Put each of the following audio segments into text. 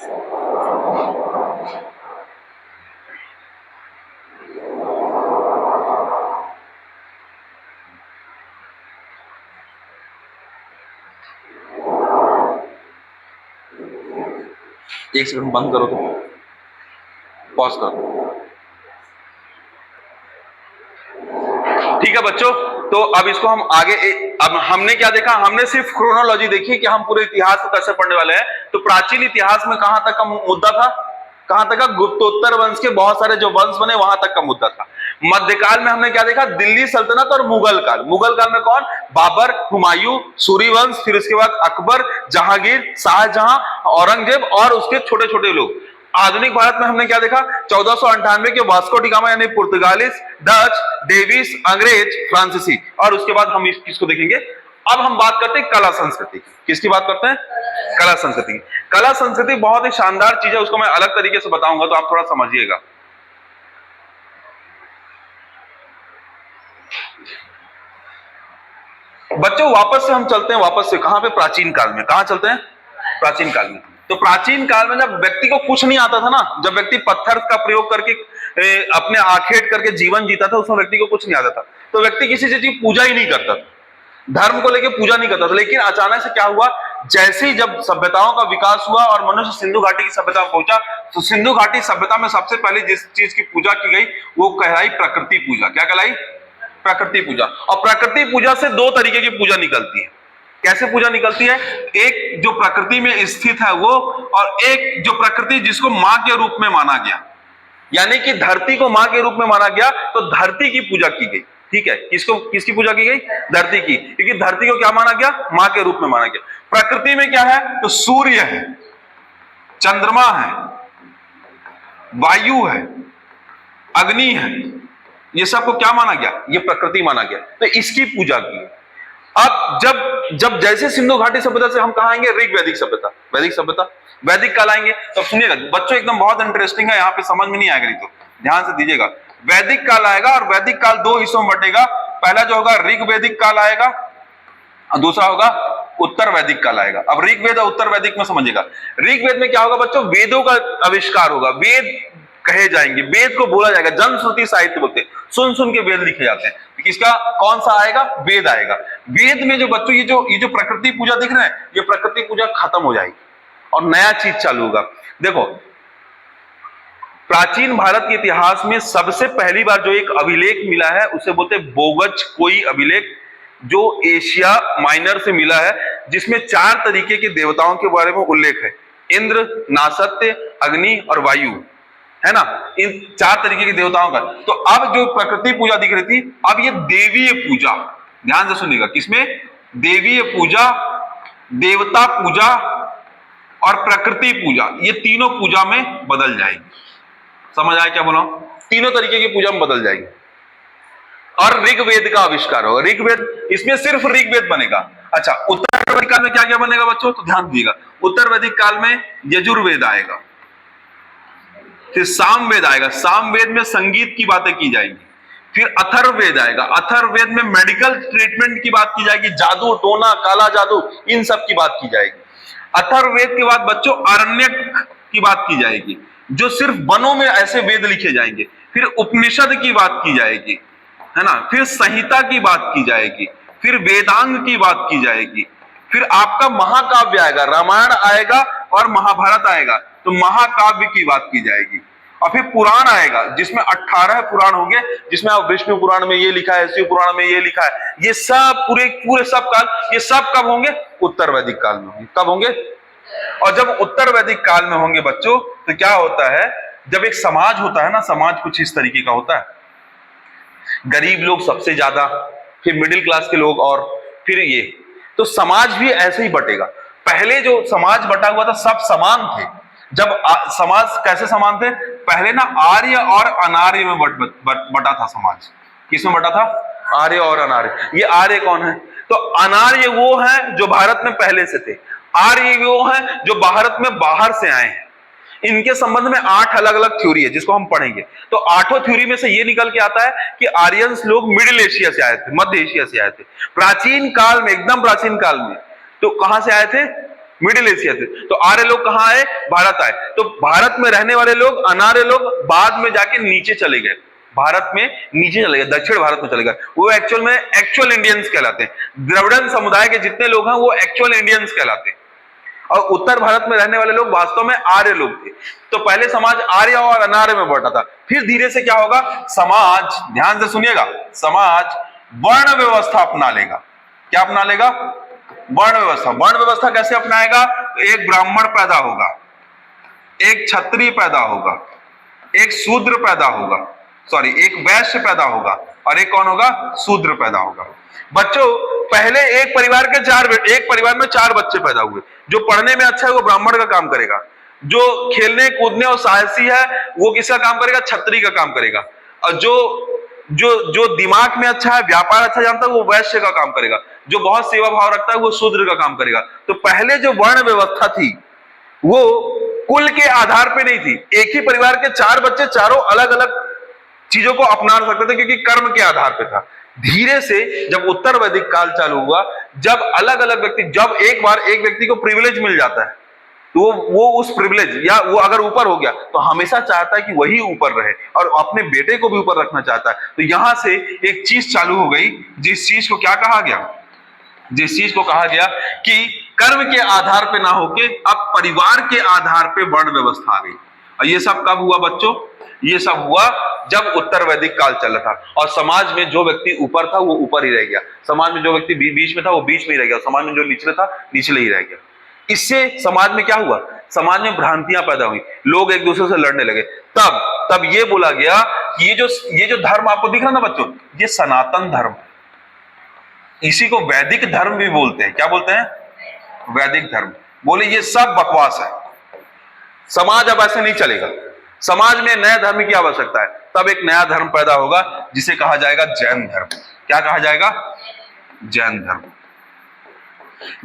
एक सेकंड बंद करो, तो पॉज करो। ठीक है बच्चों, तो अब इसको हम आगे अब हमने क्या देखा, हमने सिर्फ क्रोनोलॉजी देखी कि हम पूरे इतिहास को कैसे पढ़ने वाले हैं। तो प्राचीन इतिहास में कहां तक का मुद्दा था, कहां तक का, गुप्तोत्तर वंश के बहुत सारे जो वंश बने वहां तक का मुद्दा था। मध्यकाल में हमने क्या देखा, दिल्ली सल्तनत और मुगल काल। मुगल काल में कौन, बाबर, हुमायूं, सूर्यवंश, फिर उसके बाद अकबर, जहांगीर, शाहजहां, औरंगजेब और उसके छोटे छोटे लोग। आधुनिक भारत में हमने क्या देखा, 1498 के वास्को डी गामा यानी पुर्तगालिस, डच, डेविस, अंग्रेज, फ्रांसीसी, और उसके बाद हम किसको देखेंगे। अब हम बात करते हैं कला संस्कृति की। किसकी बात करते हैं, कला संस्कृति की। कला संस्कृति बहुत ही शानदार चीज है, उसको मैं अलग तरीके से बताऊंगा तो आप थोड़ा समझिएगा। बच्चों वापस से हम चलते हैं, वापस से कहां पे, प्राचीन काल में। कहां चलते हैं, प्राचीन काल में। तो प्राचीन काल में जब व्यक्ति को कुछ नहीं आता था ना, जब व्यक्ति पत्थर का प्रयोग करके अपने आखेट करके जीवन जीता था, उसमें व्यक्ति को कुछ नहीं आता था, तो व्यक्ति किसी चीज की पूजा ही नहीं करता था, धर्म को लेकर पूजा नहीं करता था। लेकिन अचानक से क्या हुआ, जैसे ही जब सभ्यताओं का विकास हुआ और मनुष्य सिंधु घाटी की सभ्यता में पहुंचा, तो सिंधु घाटी सभ्यता में सबसे पहले जिस चीज की पूजा की गई वो कहलाई प्रकृति पूजा। क्या कहलाई, प्रकृति पूजा। और प्रकृति पूजा से दो तरीके की पूजा निकलती है। कैसे पूजा निकलती है, एक जो प्रकृति में स्थित है वो, और एक जो प्रकृति जिसको मां के रूप में माना गया, यानी कि धरती को मां के रूप में माना गया, तो धरती की पूजा की गई। ठीक है, किसको, किसकी पूजा की गई, धरती की, क्योंकि धरती को क्या माना गया, मां के रूप में माना गया। प्रकृति में क्या है, तो सूर्य है, चंद्रमा है, वायु है, अग्नि है, ये सबको क्या माना गया, ये प्रकृति माना गया, तो इसकी पूजा की। अब जब जैसे सिंधु घाटी सभ्यता से हम कहां आएंगे, ऋग वैदिक सभ्यता, वैदिक सभ्यता, वैदिक काल आएंगे। तो सुनिएगा बच्चों, एकदम बहुत इंटरेस्टिंग है, यहाँ पे समझ में नहीं आएगा, नहीं तो ध्यान से दीजिएगा। वैदिक काल आएगा और वैदिक काल दो हिस्सों में बटेगा। पहला जो होगा ऋग वैदिक काल आएगा और दूसरा होगा उत्तर वैदिक काल आएगा। अब ऋग वेद और उत्तर वैदिक में समझिएगा। ऋग वेद में क्या होगा बच्चों, वेदों का आविष्कार होगा, वेद कहे जाएंगे, वेद को बोला जाएगा, जनश्रुति साहित्य बोलते हैं, सुन सुन के वेद लिखे जाते हैं। किसका, कौन सा आएगा, वेद आएगा। वेद में जो बच्चों ये जो प्रकृति पूजा दिख रहे हैं, ये प्रकृति पूजा खत्म हो जाएगी और नया चीज चालू होगा। देखो प्राचीन भारत के इतिहास में सबसे पहली बार जो एक अभिलेख मिला है उसे बोलते हैं बोगच कोई अभिलेख, जो एशिया माइनर से मिला है, जिसमें 4 तरीके के देवताओं के बारे में उल्लेख है, इंद्र, नासत्य, अग्नि और वायु, है ना, इन 4 तरीके के देवताओं का। तो अब जो प्रकृति पूजा दिख रही थी, अब ये देवीय पूजा, ध्यान से सुनिएगा, किसमें, देवीय पूजा, देवता पूजा और प्रकृति पूजा, ये तीनों पूजा में बदल जाएगी। समझ आया क्या बोला, तीनों तरीके की पूजा में बदल जाएगी। और ऋग्वेद का आविष्कार होगा, ऋग्वेद, इसमें सिर्फ ऋग्वेद बनेगा। अच्छा, उत्तर वैदिक काल में क्या क्या बनेगा बच्चों, तो ध्यान दीजिएगा। उत्तर वैदिक काल में यजुर्वेद आएगा, फिर सामवेद आएगा, सामवेद में संगीत की बातें की जाएंगी, फिर अथर्ववेद आएगा, अथर्ववेद में मेडिकल ट्रीटमेंट की बात की जाएगी, जादू टोना काला जादू इन सब की बात की जाएगी। अथर्ववेद के बाद बच्चों आरण्यक की बात की जाएगी, जो सिर्फ वनों में ऐसे वेद लिखे जाएंगे, फिर उपनिषद की बात की जाएगी, है ना, फिर संहिता की बात की जाएगी, फिर वेदांग की बात की जाएगी, फिर आपका महाकाव्य आएगा, रामायण आएगा और महाभारत आएगा, तो महाकाव्य की बात की जाएगी। और फिर पुराण आएगा, जिसमें 18 पुराण होंगे, जिसमें आप विष्णु पुराण में ये लिखा है, शिव पुराण में ये लिखा है, ये सब पूरे सब काल, ये सब कब होंगे, उत्तर वैदिक काल में होंगे। कब होंगे, और जब उत्तर वैदिक काल में होंगे बच्चों, तो क्या होता है, जब एक समाज होता है ना, समाज कुछ इस तरीके का होता है, गरीब लोग सबसे ज्यादा, फिर मिडिल क्लास के लोग, और फिर ये, तो समाज भी ऐसे ही बटेगा। पहले जो समाज बटा हुआ था सब समान थे। जब समाज कैसे समान थे, पहले ना आर्य और अनार्य में बटा था समाज। किसमें बटा था, आर्य और अनार्य। ये आर्य कौन है, तो अनार्य वो है जो भारत में पहले से थे, आर्य वो है जो भारत में बाहर से आए हैं। इनके संबंध में 8 अलग अलग थ्योरी है जिसको हम पढ़ेंगे। तो 8 थ्योरी में से ये निकल के आता है कि आर्यंस लोग मिडिल एशिया से आए थे, मध्य एशिया से आए थे, प्राचीन काल में, एकदम प्राचीन काल में। तो कहां से आए थे, मिडिल एशिया से। तो आर्य लोग कहाँ आए? भारत आए। तो भारत में रहने वाले लोग, अनार्य लोग बाद में जाके नीचे चले गए, भारत में नीचे चले गए, दक्षिण भारत में चले गए। वो एक्चुअल में एक्चुअल इंडियंस कहलाते हैं। द्रविड़न समुदाय के जितने लोग हैं वो एक्चुअल इंडियंस कहलाते हैं। और उत्तर भारत में रहने वाले लोग वास्तव में आर्य लोग थे। तो पहले समाज आर्य और अनार्य में बांटा था। फिर धीरे से क्या होगा? समाज, ध्यान से सुनिएगा, समाज वर्ण व्यवस्था अपना लेगा। क्या अपना लेगा? वर्ण व्यवस्था। वर्ण व्यवस्था कैसे अपनाएगा? एक ब्राह्मण पैदा होगा, एक क्षत्रिय पैदा होगा, एक शूद्र पैदा होगा, सॉरी एक वैश्य पैदा होगा, और एक कौन होगा? शूद्र पैदा होगा। बच्चों, पहले एक परिवार में 4 बच्चे पैदा हुए। जो पढ़ने में अच्छा है वो ब्राह्मण का काम करेगा, जो खेलने कूदने और साहसी है वो किसका काम करेगा? क्षत्रिय का काम करेगा, और जो दिमाग में अच्छा है, व्यापार अच्छा जानता है, वो वैश्य का काम करेगा, जो बहुत सेवा भाव रखता है वो शूद्र का काम करेगा। तो पहले जो वर्ण व्यवस्था थी वो कुल के आधार पे नहीं थी। एक ही परिवार के 4 बच्चे चारों अलग अलग चीजों को अपना सकते थे क्योंकि कर्म के आधार पे था। धीरे से जब उत्तर वैदिक काल चालू हुआ, जब अलग अलग व्यक्ति, जब एक बार एक व्यक्ति को प्रिविलेज मिल जाता है तो वो उस प्रिविलेज, या वो अगर ऊपर हो गया तो हमेशा चाहता है कि वही ऊपर रहे और अपने बेटे को भी ऊपर रखना चाहता है। तो यहां से एक चीज चालू हो गई, जिस चीज को क्या कहा गया? जिस चीज को कहा गया कि कर्म के आधार पे ना होके अब परिवार के आधार पे वर्ण व्यवस्था आ गई। और ये सब कब हुआ बच्चों? ये सब हुआ जब उत्तर वैदिक काल चल रहा था, और समाज में जो व्यक्ति ऊपर था वो ऊपर ही रह गया, समाज में जो व्यक्ति बीच में था वो बीच में ही रह गया, समाज में जो निचले था निचले ही रह गया। इससे समाज में क्या हुआ? समाज में भ्रांतियां पैदा हुई, लोग एक दूसरे से लड़ने लगे। तब ये बोला गया कि ये जो धर्म आपको दिख रहा ना बच्चों, ये सनातन धर्म है। इसी को वैदिक धर्म भी बोलते हैं। क्या बोलते हैं? वैदिक धर्म। बोले ये सब बकवास है, समाज अब ऐसे नहीं चलेगा, समाज में नए धर्म की आवश्यकता है। तब एक नया धर्म पैदा होगा जिसे कहा जाएगा जैन धर्म। क्या कहा जाएगा? जैन धर्म।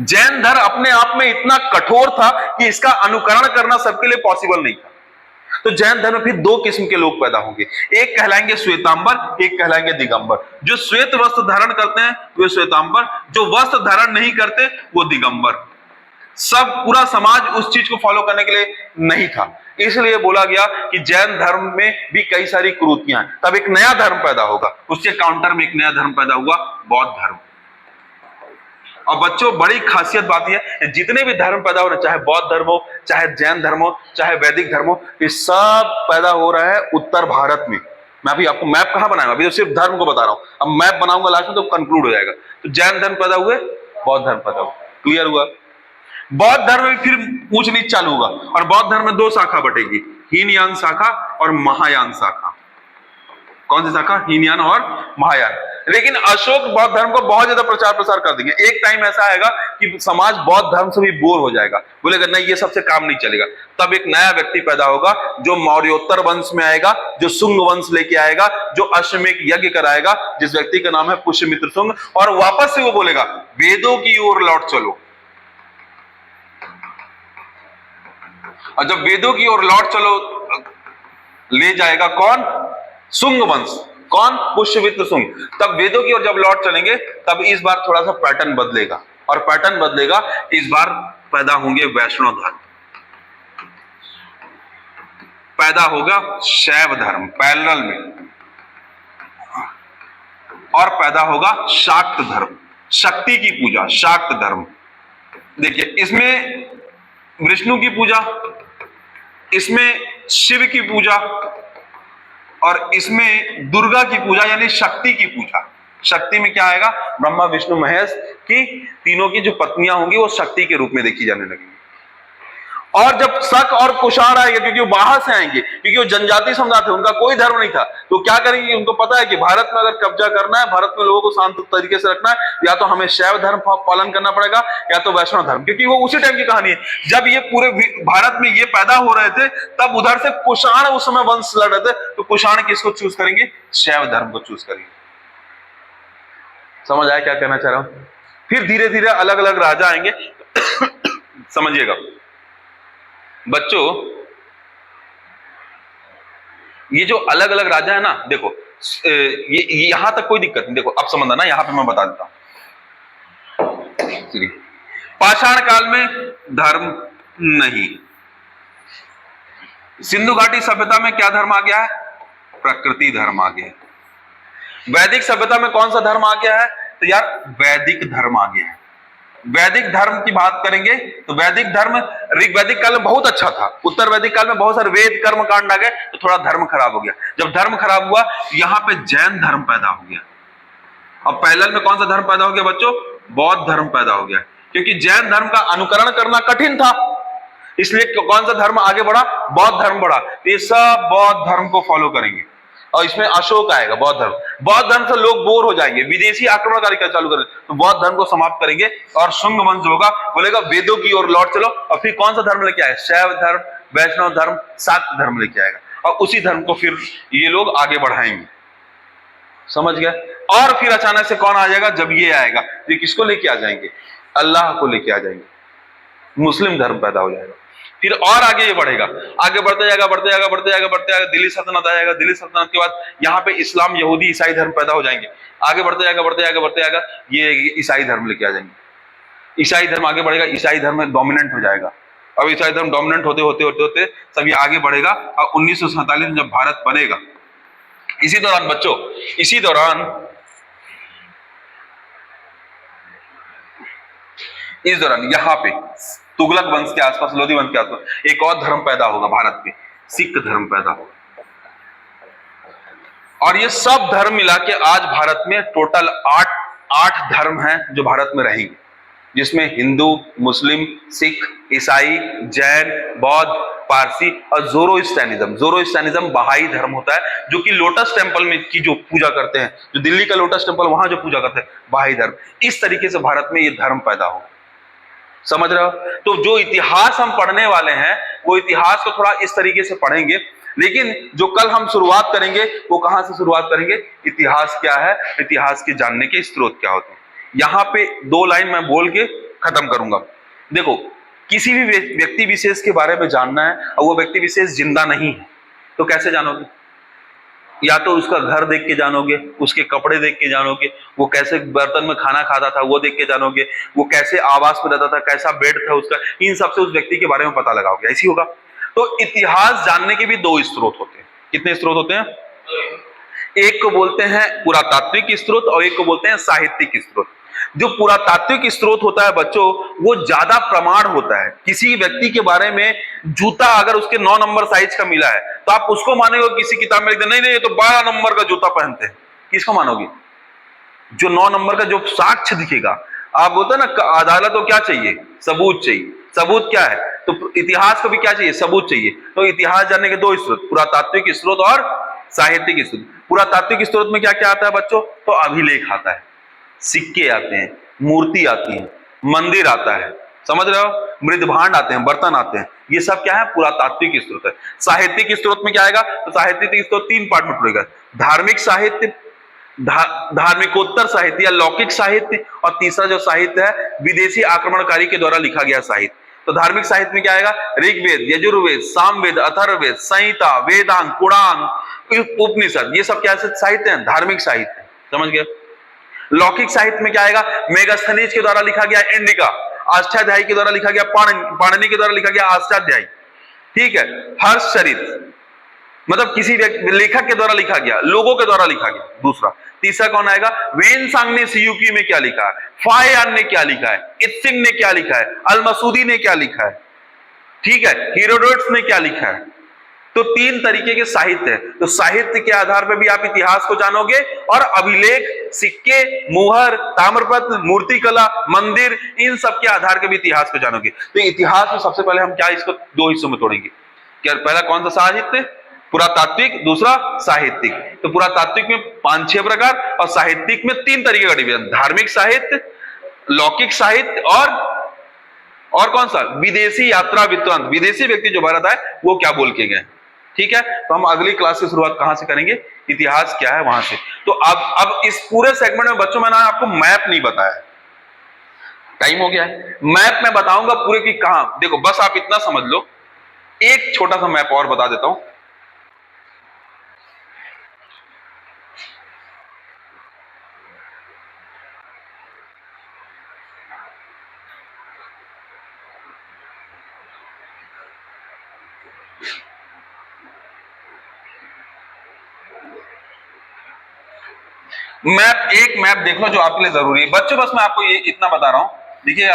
जैन धर्म अपने आप में इतना कठोर था कि इसका अनुकरण करना सबके लिए पॉसिबल नहीं था। तो जैन धर्म में फिर 2 किस्म के लोग पैदा होंगे, एक कहलाएंगे श्वेतांबर, एक कहलाएंगे दिगंबर। जो श्वेत वस्त्र धारण करते हैं वे श्वेतांबर, जो वस्त्र धारण नहीं करते वो दिगंबर। सब पूरा समाज उस चीज को फॉलो करने के लिए नहीं था, इसलिए बोला गया कि जैन धर्म में भी कई सारी कुरीतियां हैं। तब एक नया धर्म पैदा होगा, उसके काउंटर में एक नया धर्म पैदा हुआ, बौद्ध धर्म। और बच्चों, बड़ी खासियत बात यह है, जितने भी धर्म पैदा हो रहे, चाहे बौद्ध धर्म हो, चाहे जैन धर्म हो, चाहे वैदिक धर्म हो, ये सब पैदा हो रहा है उत्तर भारत में। मैं अभी आपको मैप कहां बनाऊंगा, अभी तो सिर्फ धर्म को बता रहा हूं, अब मैप बनाऊंगा लास्ट में तो कंक्लूड हो जाएगा। तो जैन धर्म पैदा हुए, बौद्ध धर्म पैदा हुआ। क्लियर हुआ? बौद्ध धर्म में फिर ऊंच नीच चालू होगा, और बौद्ध धर्म में 2 शाखा बटेगी, हीनयान शाखा और महायान शाखा। कौन सी शाखा? हीनयान और महायान। लेकिन अशोक बौद्ध धर्म को बहुत ज्यादा प्रचार प्रसार कर देंगे। एक टाइम ऐसा आएगा कि समाज बौद्ध धर्म से भी बोर हो जाएगा, बोलेगा नहीं ये सबसे काम नहीं चलेगा। तब एक नया व्यक्ति पैदा होगा जो मौर्योत्तर वंश में आएगा, जो शुंग वंश लेके आएगा, जो अश्वमेध यज्ञ कराएगा, जिस व्यक्ति का नाम है पुष्यमित्र शुंग, और वापस से वो बोलेगा वेदों की ओर लौट चलो। और जब वेदों की ओर लौट चलो ले जाएगा कौन? शुंग वंश। कौन? पुष्यमित्र शुंग। तब वेदों की ओर जब लौट चलेंगे तब इस बार थोड़ा सा पैटर्न बदलेगा, और पैटर्न बदलेगा, इस बार पैदा होंगे वैष्णव धर्म, पैदा होगा शैव धर्म पैरेलल में, और पैदा होगा शाक्त धर्म, शक्ति की पूजा, शाक्त धर्म। देखिए, इसमें विष्णु की पूजा, इसमें शिव की पूजा, और इसमें दुर्गा की पूजा यानी शक्ति की पूजा। शक्ति में क्या आएगा? ब्रह्मा विष्णु महेश की तीनों की जो पत्नियां होंगी वो शक्ति के रूप में देखी जाने लगेंगी। और जब शक और कुषाण आएंगे, क्योंकि वो बाहर से आएंगे, क्योंकि वो जनजाति समुदाय थे, उनका कोई धर्म नहीं था, तो क्या करेंगे? उनको पता है कि भारत में अगर कब्जा करना है, भारत में लोगों को शांत तरीके से रखना है, या तो हमें शैव धर्म पालन करना पड़ेगा या तो वैष्णव धर्म। क्योंकि वो उसी टाइम की कहानी है, जब ये पूरे भारत में ये पैदा हो रहे थे, तब उधर से कुषाण उस समय वंश लड़ रहे थे, तो कुषाण किसको चूज करेंगे? शैव धर्म को चूज करेंगे। समझ आया क्या कहना चाह रहा हूं? फिर धीरे धीरे अलग अलग राजा आएंगे। समझिएगा बच्चों, ये जो अलग अलग राजा है ना, देखो ये यहां तक कोई दिक्कत नहीं, देखो अब समझना ना, यहां पे मैं बता देता हूं। पाषाण काल में धर्म नहीं। सिंधु घाटी सभ्यता में क्या धर्म आ गया है? प्रकृति धर्म आ गया है। वैदिक सभ्यता में कौन सा धर्म आ गया है? तो यार वैदिक धर्म आ गया है। वैदिक धर्म की बात करेंगे तो वैदिक धर्म ऋग्वैदिक काल में बहुत अच्छा था। उत्तर वैदिक काल में बहुत सारे वेद कर्म कांड आ गए तो थोड़ा धर्म खराब हो गया। जब धर्म खराब हुआ यहां पे जैन धर्म पैदा हो गया। अब पैरेलल में कौन सा धर्म पैदा हो गया बच्चों? बौद्ध धर्म पैदा हो गया, क्योंकि जैन धर्म का अनुकरण करना कठिन था, इसलिए कौन सा धर्म आगे बढ़ा? बौद्ध धर्म बढ़ा। ये सब बौद्ध धर्म को फॉलो करेंगे और इसमें अशोक आएगा। बौद्ध धर्म, बौद्ध धर्म से लोग बोर हो जाएंगे, विदेशी आक्रमणकारी का चालू करेंगे, तो बौद्ध धर्म को समाप्त करेंगे और शुंग वंश होगा, बोलेगा वेदों की ओर लौट चलो। और फिर कौन सा धर्म लेके आएगा? शैव धर्म, वैष्णव धर्म, शाक्त धर्म लेके आएगा और उसी धर्म को फिर ये लोग आगे बढ़ाएंगे। समझ गए? और फिर अचानक से कौन आ जाएगा? जब ये आएगा, ये किसको लेके आ जाएंगे? अल्लाह को लेके आ जाएंगे, मुस्लिम धर्म पैदा हो जाएगा। फिर और आगे ये बढ़ेगा, आगे बढ़ते जाएगा, बढ़ते जाएगा, बढ़ते जाएगा, बढ़ते जाएगा, दिल्ली सल्तनत आ जाएगा। दिल्ली सल्तनत के बाद यहाँ पे इस्लाम, यहूदी, ईसाई धर्म पैदा हो जाएंगे। आगे बढ़ते जाएगा, बढ़ते जाएगा, बढ़ते जाएगा, ये ईसाई धर्म लेके आ जाएंगे। ईसाई धर्म आगे बढ़ेगा, ईसाई धर्म डोमिनेंट हो जाएगा। अब ईसाई धर्म डोमिनेंट होते होते होते होते सब ये आगे बढ़ेगा और 1947 में जब भारत बनेगा, इसी दौरान बच्चों, इसी दौरान यहाँ पे तुगलक वंश के आसपास, लोधी वंश के आसपास एक और धर्म पैदा होगा भारत में, सिख धर्म पैदा होगा। और ये सब धर्म मिला के आज भारत में टोटल 8 धर्म हैं जो भारत में रहेंगे, जिसमें हिंदू, मुस्लिम, सिख, ईसाई, जैन, बौद्ध, पारसी और ज़ोरोस्ट्रियनिज्म। ज़ोरोस्ट्रियनिज्म बहाई धर्म होता है, जो कि लोटस टेम्पल में की जो पूजा करते हैं, जो दिल्ली का लोटस टेम्पल वहां जो पूजा करते हैं, बहाई धर्म। इस तरीके से भारत में ये धर्म पैदा हो। समझ रहे हो? तो जो इतिहास हम पढ़ने वाले हैं वो इतिहास को थोड़ा इस तरीके से पढ़ेंगे, लेकिन जो कल हम शुरुआत करेंगे वो कहां से शुरुआत करेंगे? इतिहास क्या है, इतिहास के जानने के स्रोत क्या होते हैं। यहां पे 2 लाइन मैं बोल के खत्म करूंगा। देखो, किसी भी व्यक्ति विशेष के बारे में जानना है और वो व्यक्ति विशेष जिंदा नहीं है, तो कैसे जानोगे? या तो उसका घर देख के जानोगे, उसके कपड़े देख के जानोगे, वो कैसे बर्तन में खाना खाता था वो देख के जानोगे, वो कैसे आवास में रहता था, कैसा बेड था उसका, इन सब से उस व्यक्ति के बारे में पता लगाओगे। ऐसी होगा। तो इतिहास जानने के भी 2 स्रोत होते हैं। कितने स्रोत होते हैं? एक को बोलते हैं पुरातात्विक स्रोत और एक को बोलते हैं साहित्यिक स्रोत। जो पुरातात्विक स्रोत होता है बच्चों, वो ज्यादा प्रमाण होता है। किसी व्यक्ति के बारे में जूता अगर उसके 9 नंबर साइज का मिला है तो आप उसको मानोगे, किसी किताब में लिख दे नहीं नहीं ये तो 12 नंबर का जूता पहनते हैं, किसको मानोगे? जो 9 नंबर का जो साक्ष्य दिखेगा। आप बोलते हैं ना, अदालत को क्या चाहिए? सबूत चाहिए। सबूत क्या है? तो इतिहास को भी क्या चाहिए? सबूत चाहिए। तो इतिहास जानने के 2 स्रोत, पुरातात्विक स्रोत और साहित्यिक स्रोत। पुरातात्विक स्रोत में क्या क्या आता है बच्चों? तो अभिलेख आता है, सिक्के आते हैं, मूर्ति आती है, मंदिर आता है, समझ रहे हो? मृदभांड आते हैं, बर्तन आते हैं। ये सब क्या है? पुरातात्विक स्रोत है। साहित्यिक स्रोत में क्या आएगा? तो साहित्यिक स्रोत 3 पार्ट में पड़ेगा। धार्मिक साहित्य, धार्मिकोत्तर साहित्य या लौकिक साहित्य, और तीसरा जो साहित्य है विदेशी आक्रमणकारी के द्वारा लिखा गया साहित्य। तो धार्मिक साहित्य में क्या आएगा? ऋग्वेद, यजुर्वेद, सामवेद, अथर्ववेद, संहिता, वेदांग, पुराण, उपनिषद, ये सब क्या साहित्य है? धार्मिक साहित्य। समझ गए? लौकिक साहित्य में क्या आएगा? मेगास्थनीज के द्वारा लिखा गया इंडिका, अष्टाध्यायी के द्वारा लिखा गया पाणिनि के द्वारा लिखा गया अष्टाध्यायी, ठीक है, हर्षचरित, मतलब किसी लेखक के द्वारा लिखा गया, लोगों के द्वारा लिखा गया। दूसरा, तीसरा कौन आएगा? वेनसांग ने सियुकी में क्या लिखा है, फायान ने क्या लिखा है, इत्सिंग ने क्या लिखा है, अल-मसूदी ने क्या लिखा है, ठीक है, हेरोडोटस ने क्या लिखा है। तो 3 तरीके के साहित्य है। तो साहित्य के आधार पर भी आप इतिहास को जानोगे और अभिलेख, सिक्के, मुहर, ताम्रपत्र, मूर्तिकला, मंदिर, इन सब के आधार के भी इतिहास को जानोगे। तो इतिहास में सबसे पहले हम क्या इसको 2 हिस्सों में तोड़ेंगे। क्या पहला कौन सा? साहित्य, पुरातात्विक, दूसरा साहित्यिक। तो पुरातात्विक में 5-6 प्रकार और साहित्यिक में 3 तरीके का डिवीजन, धार्मिक साहित्य, लौकिक साहित्य और कौन सा? विदेशी यात्रा वृत्तांत, विदेशी व्यक्ति जो भारत आए वो क्या बोल के गए। ठीक है, तो हम अगली क्लास की शुरुआत कहां से करेंगे? इतिहास क्या है वहां से। तो अब इस पूरे सेगमेंट में बच्चों मैंने आपको मैप नहीं बताया, टाइम हो गया है। मैप मैं बताऊंगा पूरे की कहां। देखो बस आप इतना समझ लो, एक छोटा सा मैप और बता देता हूं। मैप, एक मैप देख लो जो आपके लिए जरूरी है बच्चों। बस मैं आपको ये इतना बता रहा हूं, देखिए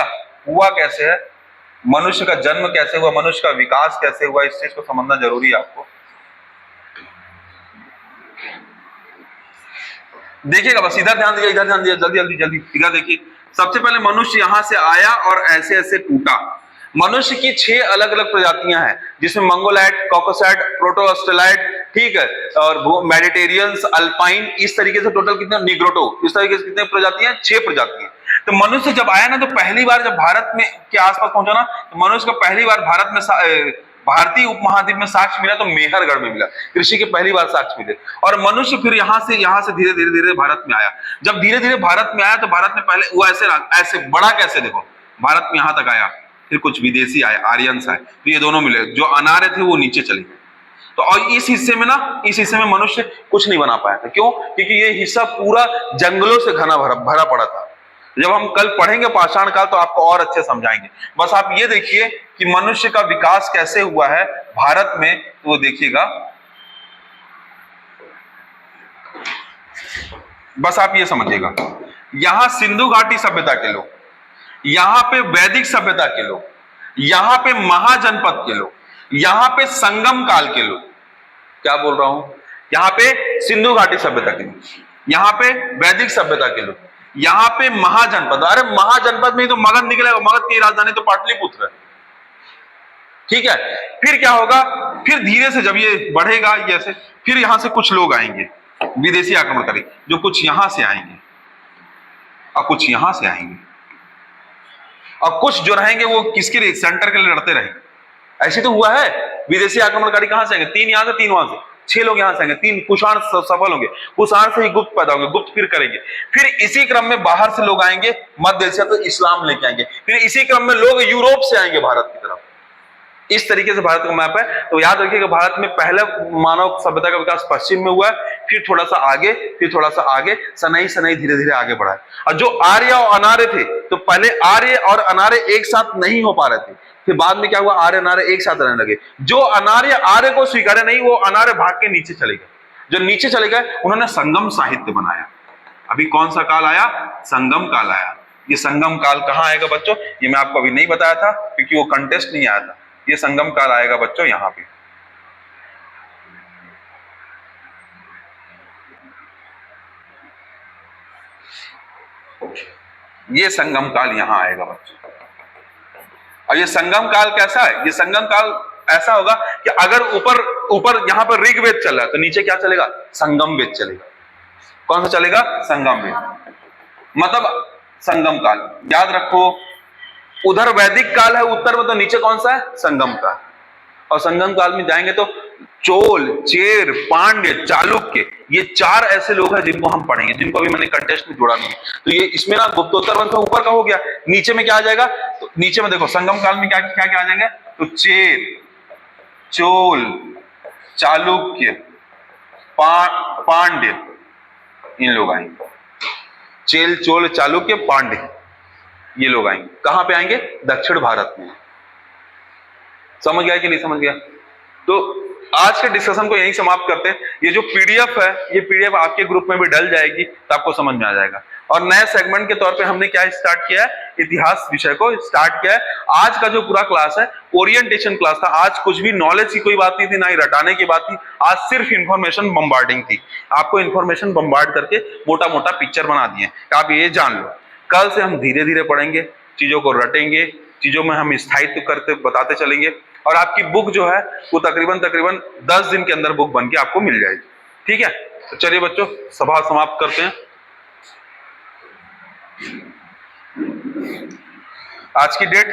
हुआ कैसे है, मनुष्य का जन्म कैसे हुआ, मनुष्य का विकास कैसे हुआ, इस चीज को समझना जरूरी है आपको। देखिएगा बस, इधर ध्यान दिया, इधर ध्यान दिया, जल्दी जल्दी जल्दी इधर देखिए। सबसे पहले मनुष्य यहां से आया और ऐसे ऐसे टूटा। मनुष्य की 6 अलग अलग प्रजातियां हैं, जिसमें मंगोलाइड, कॉकसाइड, प्रोटोस्टेलाइड, ठीक है, और मेडिटेरियंस, अल्पाइन, इस तरीके से टोटल कितने, निग्रोटो, इस तरीके से कितने प्रजातियां, 6 प्रजातियां। तो मनुष्य जब आया ना, तो पहली बार जब भारत में के आसपास पहुंचा ना, तो मनुष्य को पहली बार भारत में भारतीय उपमहाद्वीप में साक्ष्य मिला तो मेहरगढ़ में मिला, कृषि के पहली बार साक्ष्य मिले। और मनुष्य फिर यहां से धीरे धीरे धीरे भारत में आया। जब धीरे धीरे भारत में आया तो भारत में पहले वो ऐसे बड़ा कैसे, देखो भारत में यहां तक आया, फिर कुछ विदेशी आए, आर्यंस आए, तो ये दोनों मिले, जो अनार्य थे वो नीचे चले गए। तो और इस हिस्से में ना, इस हिस्से में मनुष्य कुछ नहीं बना पाया था। क्यों? क्योंकि ये हिस्सा पूरा जंगलों से घना भरा पड़ा था। जब हम कल पढ़ेंगे पाषाण काल तो आपको और अच्छे समझाएंगे। बस आप ये देखिए कि मनुष्य का विकास कैसे हुआ है भारत में, तो वो देखिएगा। बस आप ये समझिएगा, यहां सिंधु घाटी सभ्यता के लोग, यहां पे वैदिक सभ्यता के लोग, यहां पे महाजनपद के लोग, यहां पे संगम काल के लोग, क्या बोल रहा हूं, यहां पे सिंधु घाटी सभ्यता के लोग, यहां पे वैदिक सभ्यता के लोग, यहां पे महाजनपद। अरे महाजनपद में ही तो मगध निकलेगा, मगध की राजधानी तो पाटलिपुत्र है, ठीक है। फिर क्या होगा, फिर धीरे से जब ये बढ़ेगा ये ऐसे, फिर यहां से कुछ लोग आएंगे विदेशी आक्रमणकारी, जो कुछ यहां से आएंगे और कुछ यहां से आएंगे, और कुछ जो रहेंगे वो किसके लिए, सेंटर के लिए लड़ते रहेंगे। ऐसे तो हुआ है, विदेशी आक्रमणकारी कहां से आएंगे, 3 यहां से 3 वहां से, 6 लोग यहां से आएंगे, 3 कुषाण सफल होंगे, कुषाण से ही गुप्त पैदा होंगे, गुप्त फिर करेंगे, फिर इसी क्रम में बाहर से लोग आएंगे, मध्य एशिया तो इस्लाम लेके आएंगे, फिर इसी क्रम में लोग यूरोप से आएंगे भारत की तरफ। इस तरीके से भारत का मैप है। तो याद रखिएगा, भारत में पहले मानव सभ्यता का विकास पश्चिम में हुआ है, फिर थोड़ा सा आगे, फिर थोड़ा सा आगे, सनई सनई धीरे धीरे आगे बढ़ा है। और जो आर्य और अनार्य थे, तो पहले आर्य और अनार्य एक साथ नहीं हो पा रहे थे, फिर बाद में क्या हुआ, आर्य अनार्य एक साथ रहने लगे। जो अनार्य आर्य को स्वीकारे नहीं, वो अनार्य भाग के नीचे चले गए। जो नीचे चले गए, उन्होंने संगम साहित्य बनाया। अभी कौन सा काल आया, संगम काल आया। ये संगम काल कहां आएगा बच्चों, ये मैं आपको अभी नहीं बताया था, क्योंकि वो कंटेस्ट नहीं आया था। ये संगम काल आएगा बच्चों यहां पे। ये संगम काल यहां आएगा बच्चों। और ये संगम काल कैसा है, ये संगम काल ऐसा होगा कि अगर ऊपर यहां पर ऋग्वेद चल रहा है, तो नीचे क्या चलेगा, संगम वेद चलेगा। कौन सा चलेगा, संगम वेद, मतलब संगम काल। याद रखो, उधर वैदिक काल है उत्तर में, तो नीचे कौन सा है, संगम काल। और संगम काल में जाएंगे तो चोल, चेर, पांड्य, चालुक्य, ये 4 ऐसे लोग हैं जिनको हम पढ़ेंगे, जिनको अभी मैंने कंटेस्ट में जोड़ा नहीं है। तो ये इसमें ना गुप्तोत्तर वंश ऊपर का हो गया, नीचे में क्या आ जाएगा, तो नीचे में देखो संगम काल में क्या क्या क्या आ जाएंगे, तो चेर, चोल, चालुक्य, पांड्य, इन लोग आएंगे। चेल, चोल, चालुक्य, पांड्य, ये लोग आएंगे। कहां पे आएंगे, दक्षिण भारत में। समझ गया कि नहीं समझ गया? तो आज के डिस्कशन को यहीं समाप्त करते हैं। ये जो पीडीएफ है, ये पीडीएफ आपके ग्रुप में भी डल जाएगी, तो आपको समझ में आ जाएगा। और नए सेगमेंट के तौर पे हमने क्या स्टार्ट किया है, इतिहास विषय को स्टार्ट किया है। आज का जो पूरा क्लास है ओरिएंटेशन क्लास था। आज कुछ भी नॉलेज की कोई बात नहीं थी, ना ही रटाने की बात थी। आज सिर्फ इंफॉर्मेशन बम्बार्डिंग थी। आपको इंफॉर्मेशन बम्बार्ड करके मोटा मोटा पिक्चर बना दिए कि आप ये जान लो। कल से हम धीरे धीरे पढ़ेंगे, चीजों को रटेंगे, चीजों में हम स्थायित्व करते बताते चलेंगे। और आपकी बुक जो है वो तकरीबन 10 दिन के अंदर बुक बन के आपको मिल जाएगी। ठीक है, तो चलिए बच्चों, सभा समाप्त करते हैं। आज की डेट